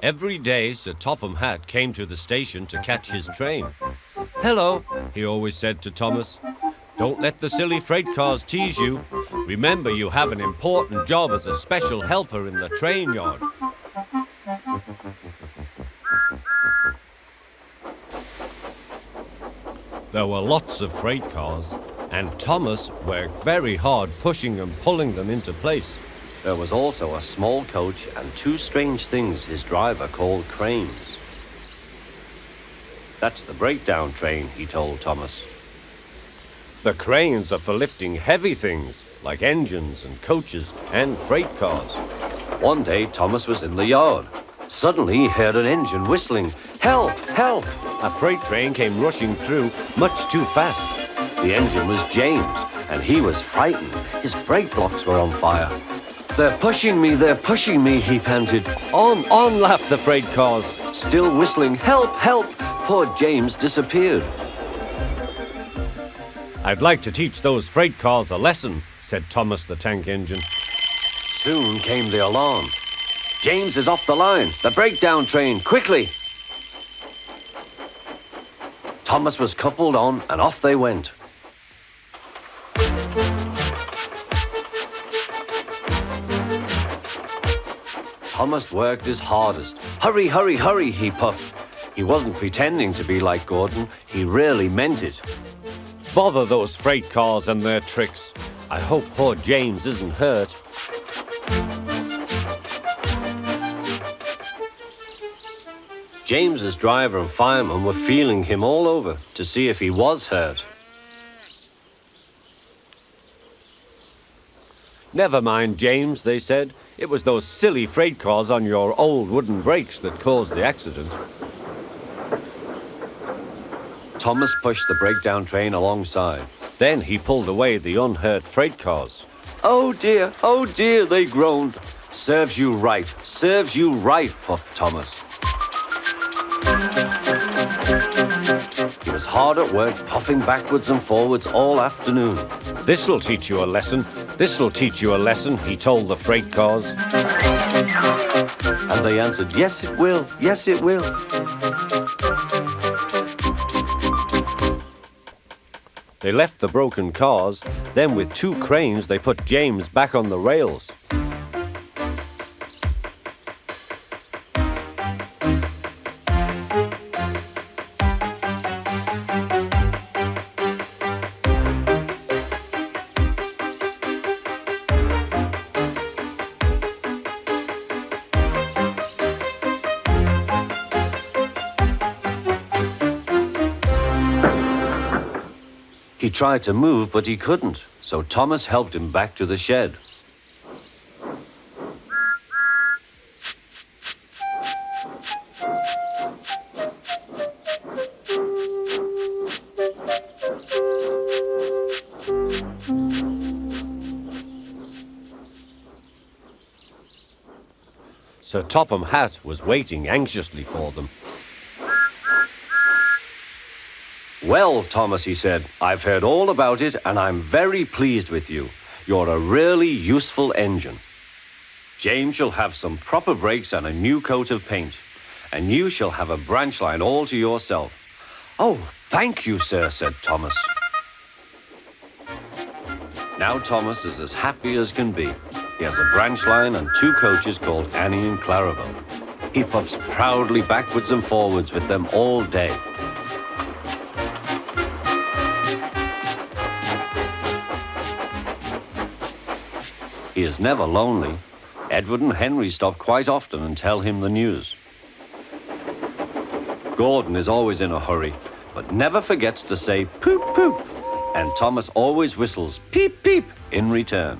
Every day, Sir Topham Hatt came to the station to catch his train. "Hello," he always said to Thomas. "Don't let the silly freight cars tease you. Remember, you have an important job as a special helper in the train yard." There were lots of freight cars, and Thomas worked very hard pushing and pulling them into place. There was also a small coach and two strange things his driver called cranes. "That's the breakdown train," he told Thomas. The cranes are for lifting heavy things, like engines and coaches and freight cars. One day, Thomas was in the yard. Suddenly, he heard an engine whistling. "Help! Help!" A freight train came rushing through much too fast. The engine was James, and he was frightened. His brake blocks were on fire. They're pushing me," he panted. On, laughed the freight cars. Still whistling, "Help! Help!" Poor James disappeared. "I'd like to teach those freight cars a lesson," said Thomas the tank engine. Soon came the alarm. "James is off the line! The breakdown train! Quickly!" Thomas was coupled on, and off they went. Thomas worked his hardest. "Hurry, hurry, hurry," he puffed. He wasn't pretending to be like Gordon. He really meant it. Bother those freight cars and their tricks. I hope poor James isn't hurt. James's driver and fireman were feeling him all over to see if he was hurt. "Never mind, James," they said. "It was those silly freight cars on your old wooden brakes that caused the accident." Thomas pushed the breakdown train alongside. Then he pulled away the unhurt freight cars. Oh dear, they groaned. Serves you right, puffed Thomas. He was hard at work, puffing backwards and forwards all afternoon. This'll teach you a lesson, he told the freight cars. And they answered, yes it will. They left the broken cars, then with two cranes they put James back on the rails. He tried to move, but he couldn't, so Thomas helped him back to the shed. Sir Topham Hatt was waiting anxiously for them. Well, Thomas, he said, I've heard all about it and I'm very pleased with you. You're a really useful engine. James shall have some proper brakes and a new coat of paint. And you shall have a branch line all to yourself. Oh, thank you, sir, said Thomas. Now Thomas is as happy as can be. He has a branch line and two coaches called Annie and Clarabelle. He puffs proudly backwards and forwards with them all day. He is never lonely. Edward and Henry stop quite often and tell him the news. Gordon is always in a hurry, but never forgets to say poop, poop. And Thomas always whistles peep, peep in return.